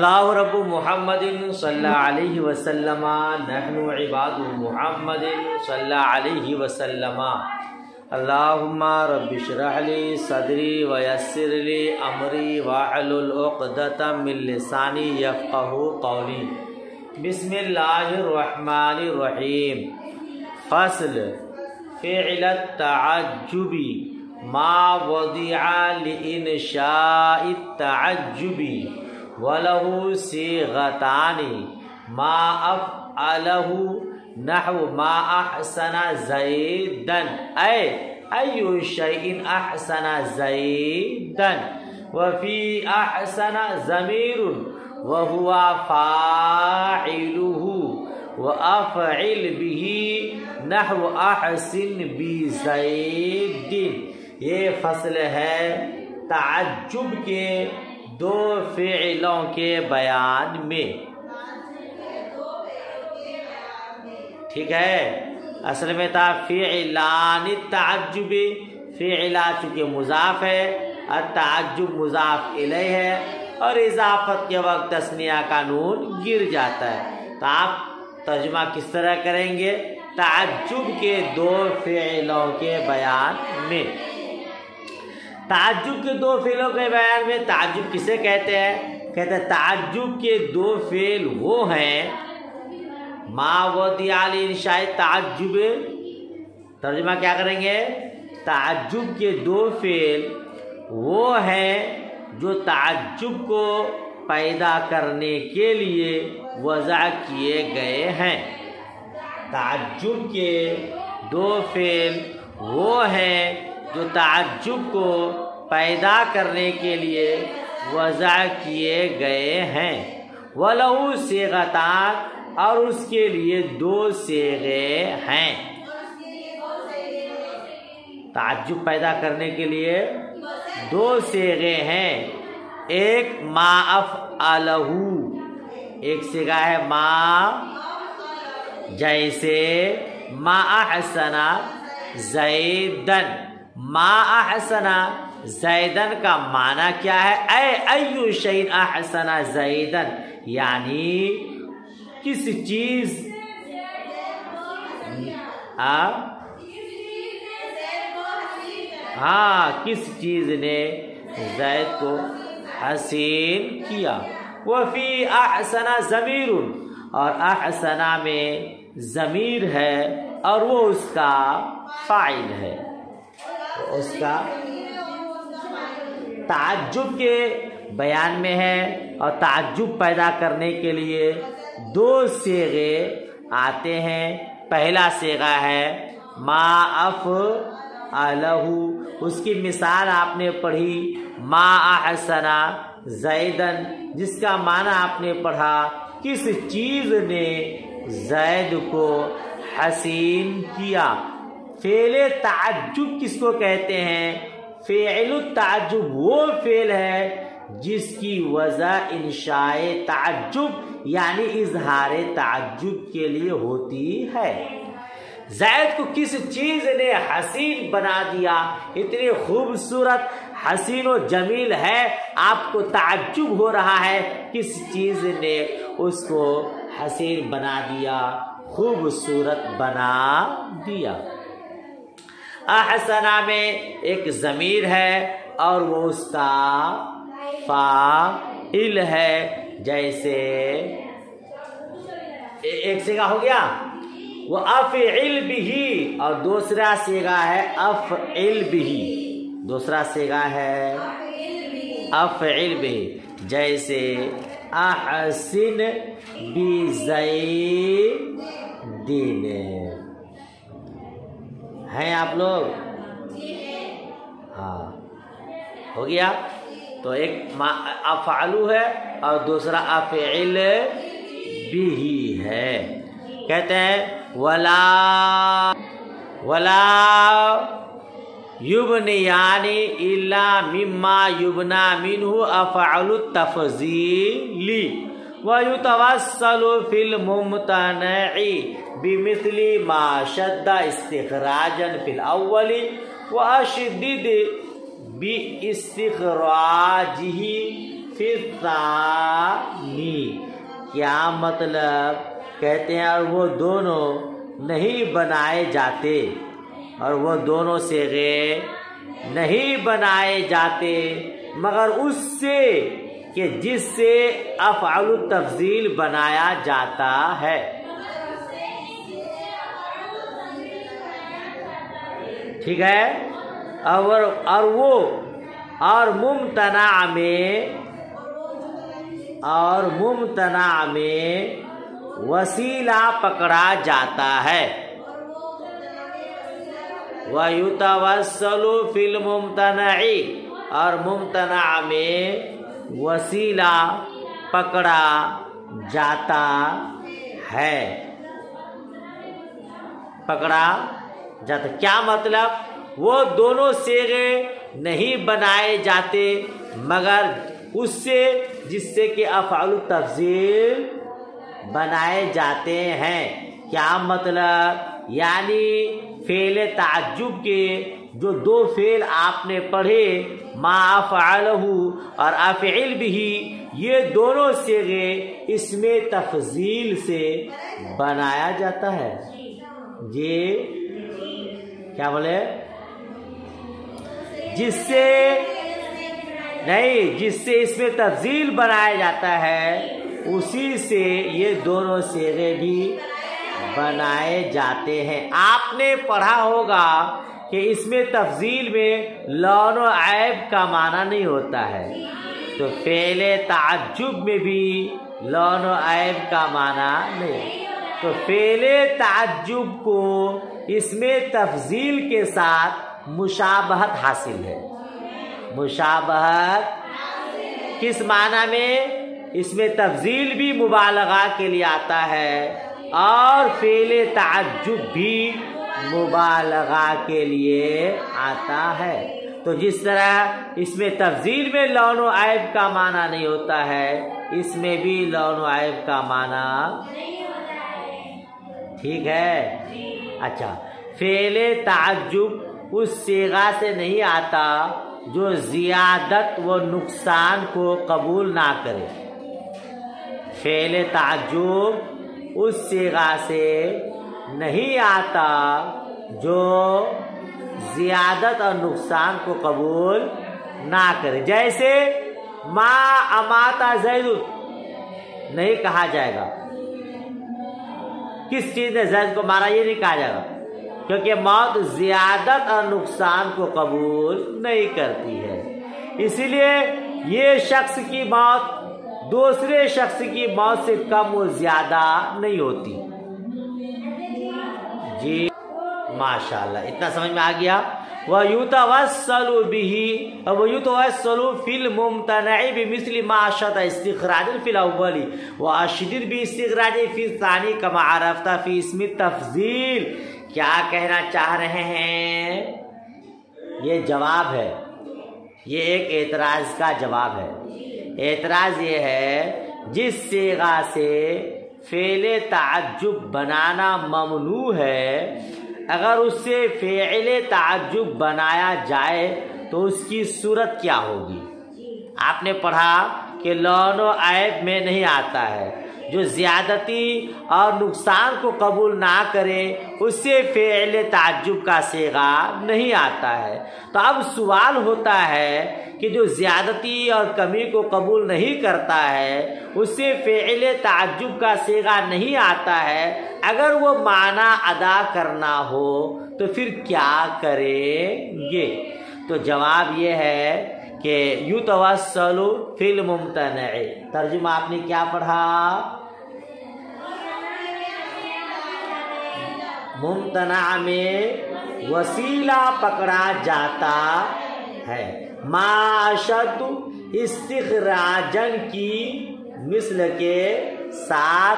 اللہ رب محمد صلی اللہ علیہ وسلم نحن عباد محمد صلی اللہ علیہ وسلم اللہم رب اشرح لی صدری ویسر لی امری واحلل عقدۃ من لسانی یفقہوا قولی بسم اللہ الرحمن الرحیم فصل فعل التعجب ما وضع لإنشاء التعجب وله صيغتان ما أفعله نحو ما أحسن زيدا أي شيء أحسن زيدا وفي أحسن ضمير وهو فاعله وأفعل به نحو أحسن بزيد. یہ فصل ہے تعجب کے دو فعلوں کے بیان میں. ٹھیک ہے، اصل میں تھا فعلان التعجب، فعلا چونکہ مضاف ہے، التعجب مضاف الیہ ہے، اور اضافت کے وقت تثنیہ کا نون گر جاتا ہے. تو آپ ترجمہ کس طرح کریں گے؟ تعجب کے دو فعلوں کے بیان میں. تعجب کے دو فعلوں کے بیان میں تعجب کسے کہتے ہیں؟ کہتے ہیں تعجب کے دو فعل وہ ہیں ما وضع لانشاء تعجب. ترجمہ کیا کریں گے؟ تعجب کے دو فعل وہ ہیں جو تعجب کو پیدا کرنے کے لیے وضع کیے گئے ہیں. تعجب کے دو فعل وہ ہیں جو تعجب کو پیدا کرنے کے لیے وضع کیے گئے ہیں. وَلَهُ صِيغَتَانِ، اور اس کے لیے دو صیغے ہیں. تعجب پیدا کرنے کے لیے دو صیغے ہیں. ایک ما افعلہ، ایک صیغہ ہے ما، جیسے ما احسن زیدن. ما احسن زیدن کا معنی کیا ہے؟ ایو شیء احسن زیدن، یعنی کس چیز کس چیز نے زید کو حسین کیا. وفی احسن ضمیر، اور احسنہ میں ضمیر ہے اور وہ اس کا فاعل ہے. اس کا تعجب کے بیان میں ہے، اور تعجب پیدا کرنے کے لیے دو صیغے آتے ہیں. پہلا صیغہ ہے ما افعلہ، اس کی مثال آپ نے پڑھی ما احسن زیدن، جس کا معنی آپ نے پڑھا کس چیز نے زید کو حسین کیا. فعل تعجب کس کو کہتے ہیں؟ فعل التعجب وہ فعل ہے جس کی وضع انشاء تعجب یعنی اظہار تعجب کے لیے ہوتی ہے. زید کو کس چیز نے حسین بنا دیا، اتنی خوبصورت حسین و جمیل ہے، آپ کو تعجب ہو رہا ہے کس چیز نے اس کو حسین بنا دیا، خوبصورت بنا دیا. احسنہ میں ایک ضمیر ہے اور وہ اس کا فاعل ہے. جیسے ایک صیغہ ہو گیا وہ افعل بھی، اور دوسرا صیغہ ہے افعل بھی، دوسرا صیغہ ہے افعل بھی. جیسے احسن بزیدن. ہیں آپ لوگ؟ ہاں، ہو گیا. تو ایک افعلو ہے اور دوسرا افعل بھی ہے. کہتے ہیں ولا یبنیانی الا مما یبنا منہ افعل التفضیل ویتوسل فی الممتنع بمثل ما شد استخراجا فی الاول واشدد باستخراجه फी सानी। क्या मतलब? कहते हैं और वो दोनों नहीं बनाए जाते, और वो दोनों सेगे नहीं बनाए जाते मगर उससे कि जिससे अफ़अल तफ़ज़ील बनाया जाता है। ठीक है। और वो और मुमतना में वसीला पकड़ा जाता है। वयुतवस्सलु फिल मुमतनई, और मुमतना में वसीला पकड़ा जाता है। पकड़ा जाता क्या मतलब? वो दोनों सेगे नहीं बनाए जाते मगर उससे जिससे कि अफ़अल तफ़ज़ील बनाए जाते हैं। क्या मतलब? यानी फ़ेल ताज्जुब के जो दो फ़ेल आपने पढ़े, मा अफ़अलहु और अफ़इल बिही, ये दोनों सेगे इसमें तफ़ज़ील से बनाया जाता है। ये क्या बोले? जिससे इसमें तफ़ज़ील बनाया जाता है उसी से ये दोनों सेगे भी बनाए जाते हैं। आपने पढ़ा होगा कि इसमें तफ़ज़ील में लौन व ऐब का माना नहीं होता है, तो फ़ेले ताज्जुब में भी लौन व ऐब का माना नहीं। तो फ़ेले ताज्जुब को इसमें तफ़ज़ील के साथ मुशाबहत हासिल है। मुशाबहत किस माना में? इसमें तफ़ज़ील भी मुबालगा के लिए आता है और फ़ेले ताज्जुब भी मुबालगा के लिए आता है। तो जिस तरह इसमें तफ़ज़ील में लौन व ऐब का माना नहीं होता है, इसमें भी लौन व ऐब का माना। ठीक है। अच्छा, फ़ेले ताज्जुब उस सीगा से नहीं आता जो ज़ियादत व नुकसान को कबूल ना करे। फ़ेले ताज्जुब उस सीगा से नहीं आता जो ज़ियादत और नुकसान को कबूल ना करे। जैसे मा अमाता ज़ैद नहीं कहा जाएगा। किस चीज़ ने ज़ैद को मारा ये नहीं कहा जाएगा, क्योंकि मौत ज़ियादत और नुकसान को कबूल नहीं करती है। इसीलिए ये शख्स की मौत दूसरे शख्स की मौत से कम व ज़्यादा नहीं होती। जी माशाल्लाह, इतना समझ में आ गया। वयुतवस्सलु बिही वयुतवस्सलु फिल मुमतनई बिमिस्लि मा अशद इस्तिखराज फिल अव्वली व अशदीद बि इस्तिखराज फी सानी कमा अरफ्ता फी इसमी तफ़ज़ील। क्या कहना चाह रहे हैं? ये जवाब है, ये एक एतराज़ का जवाब है। एतराज़ ये है जिस सीगा से फ़ेले ताज्जुब बनाना ममनू है, अगर उससे फ़ेले ताज्जुब बनाया जाए तो उसकी सूरत क्या होगी? आपने पढ़ा कि लौन व ऐब में नहीं आता है। जो ज़्यादती और नुकसान को कबूल ना करे उससे फ़ेले ताज्जुब का सीगा नहीं आता है। तो अब सवाल होता है कि जो ज़्यादती और कमी को कबूल नहीं करता है उससे फ़ेले ताज्जुब का सीगा नहीं आता है, अगर वो माना अदा करना हो तो फिर क्या करेंगे? तो जवाब ये है कि युतवस्सलु फिल मुमतनई। तर्जुमा आपने क्या पढ़ा? मुमतना में वसीला पकड़ा जाता है। माशदु इस्तिखराजन की मिस्ल के साथ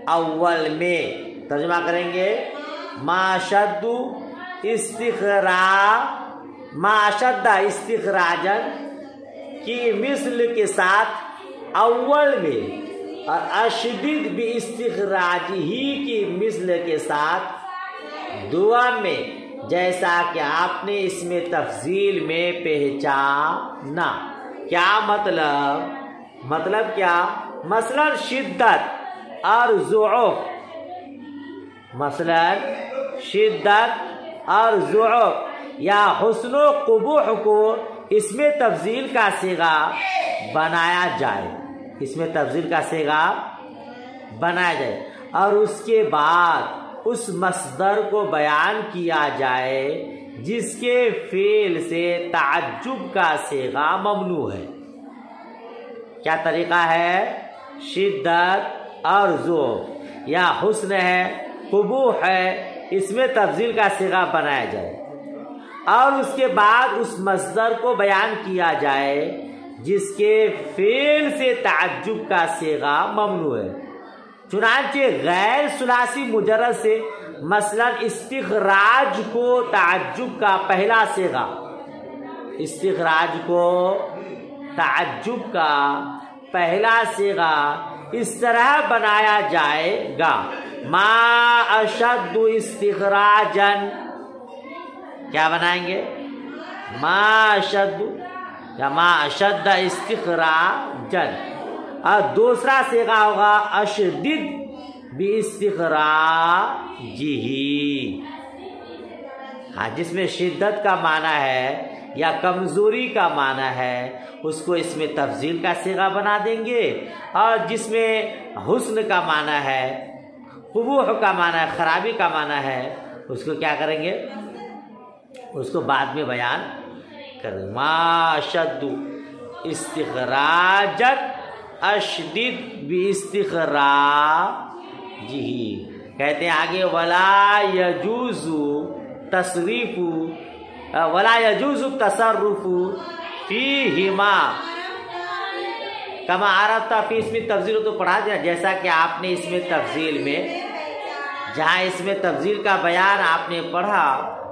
अव्वल में। तर्जुमा करेंगे माशदु माशद्दा इस्तिखराजन की मिस्ल के साथ अव्वल में और अशदीद भी इस्तिखराज ही की मिस्ल के साथ दुआ में, जैसा कि आपने इसमें तफसील में पहचाना। क्या मतलब, मतलब क्या, मसलन शिद्दत और ज़ुऊफ, मसलन शिद्दत और ज़ुऊफ या हुस्न व क़ुबूह को इसमें तफज़ील का सीगा बनाया जाए, इसमें तफज़ील का सीगा बनाया जाए और उसके बाद उस मस्दर को बयान किया जाए जिसके फ़ेल से ताज्जुब का सीगा ममनू है। क्या तरीक़ा है, शिद्दत और ज़ुऊफ या हुस्न है, क़ुबूह है, इसमें तफज़ील का सीगा बनाया जाए और उसके बाद उस मस्दर को बयान किया जाए जिसके फ़ेल से ताज्जुब का सीगा ममनू है। चुनांचे गैर सुलासी मुजर्रद से मसलन इस्तिखराज को ताज्जुब का पहला सीगा, इस्तिखराज को ताज्जुब का पहला सीगा इस तरह बनाया जाएगा, मा अशद्दु इस्तिखराजन, क्या बनाएंगे, मा अशद्दु या मा अशद्द इस्तिखराजन। और दूसरा सीगा होगा अशदिद बि इस्तिखराजिही, हाँ, जिसमें शिद्दत का माना है या कमज़ोरी का माना है उसको इसमें तफज़ील का सीगा बना देंगे और जिसमें हुस्न का माना है, क़ुबूह का माना है, ख़राबी का माना है, उसको क्या करेंगे, उसको बाद में बयान कर। मा अशद्दु इस्तिखराजत अशदिद बि इस्तिखराजिही। कहते हैं आगे, वला यजूज़ु तसरीफ़ु वला यजूज़ु तसर्रुफ़ु फ़ीहिमा कमा अरफ़्ता फ़ी, इसमें तफज़ील तो पढ़ा दिया, जैसा कि आपने इसमें तफज़ील में, जहाँ इसमें तफज़ील का बयान आपने पढ़ा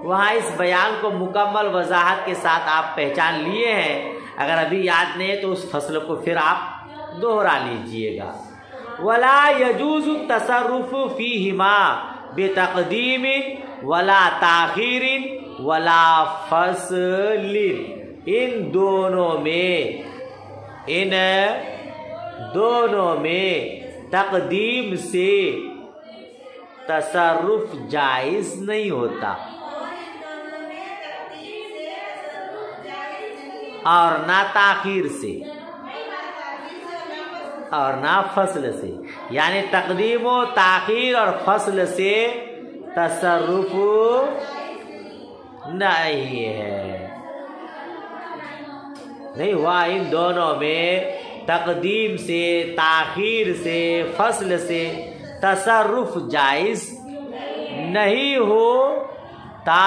वहाँ इस बयान को मुकम्मल वजाहत के साथ आप पहचान लिए हैं। अगर अभी याद नहीं है तो उस फसल को फिर आप दोहरा लीजिएगा। वला यजूज़ु तसर्रुफ़ु फ़ीहिमा बेतक़दीमिन वला ताख़ीरिन वला फ़स्लिन, इन दोनों में तक़दीम से तसर्रुफ़ जायज़ नहीं होता और ना ताख़ीर से और ना फसल से, यानी तक़दीम व ताख़ीर और फसल से तसर्रुफ़ नहीं है, नहीं हुआ। इन दोनों में तक़दीम से, ताख़ीर से, फसल से तसर्रुफ़ जायज़ नहीं होता।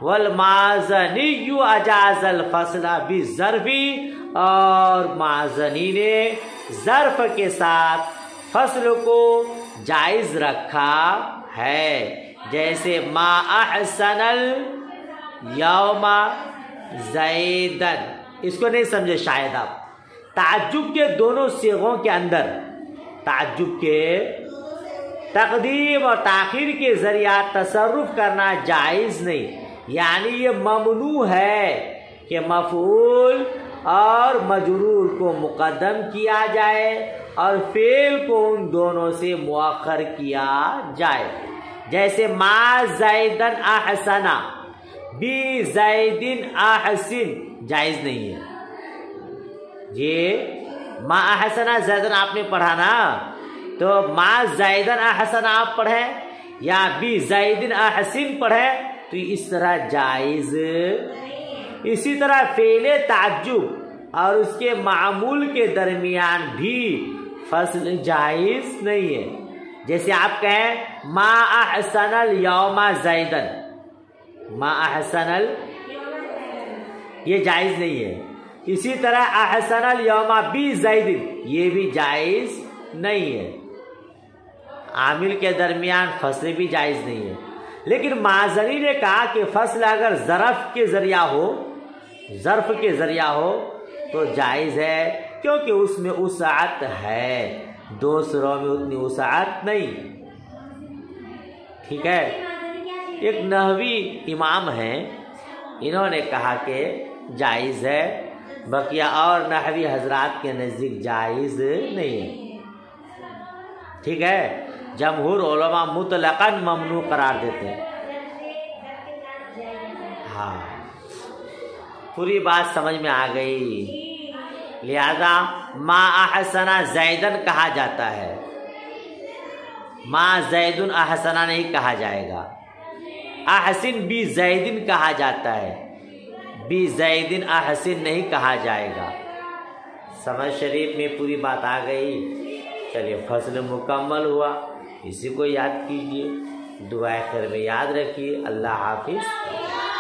वल माज़नी अजाज़ल फसला भी ज़र्फ़ी, और माज़नी ने ज़र्फ़ के साथ फसल को जायज़ रखा है। जैसे मा अहसनल यौमा ज़ैदन, इसको नहीं समझे शायद आप। ताज्जुब के दोनों सीगों के अंदर ताज्जुब के तक़दीम और ताख़ीर के ज़रिया तसर्रुफ़ करना जायज़ नहीं, यानी ये ममनू है कि मफ़ऊल और मजरूर को मुक़द्दम किया जाए और फ़ेल को उन दोनों से मुअख्खर किया जाए। जैसे मा ज़ैदन अहसना बी ज़ैदिन अहसिन, जायज़ नहीं है। ये मा अहसना ज़ैदन आपने पढ़ा ना, तो मा ज़ैदन अहसना आप पढ़ें या बी ज़ैदिन अहसिन पढ़ें तो इस तरह जायज़। इसी तरह फ़ेले ताज्जुब और उसके मामूल के दरमियान भी फसल जायज़ नहीं है। जैसे आप कहें मा अहसनल यौमा ज़ैदन, मा अहसनल, ये जायज़ नहीं है। इसी तरह अहसनल यौमा बी ज़ैदिन, ये भी जायज़ नहीं है। आमिल के दरमियान फसल भी जायज़ नहीं है। लेकिन माज़नी ने कहा कि फसल अगर ज़रफ़ के ज़रिया हो, ज़र्फ़ के ज़रिया हो तो जायज़ है, क्योंकि उसमें उसाअत है, दूसरों में उतनी उसाअत नहीं। ठीक है। एक नहवी इमाम हैं, इन्होंने कहा कि जायज़ है بقیہ اور نحوی حضرات کے نزدیک جائز نہیں ہے. ٹھیک ہے. جمہور علماء مطلقاً ممنوع قرار دیتے ہیں. ہاں پوری بات سمجھ میں آ گئی. لہذا ما احسن زیدن کہا جاتا ہے، ما زیدن احسن نہیں کہا جائے گا. احسن بی زیدن کہا جاتا ہے، بی زیدن احسن نہیں کہا جائے گا. سمجھ شریف میں پوری بات آ گئی. چلیے فصل مکمل ہوا. اسی کو یاد کیجیے، دعائے خیر میں یاد رکھیے. اللہ حافظ.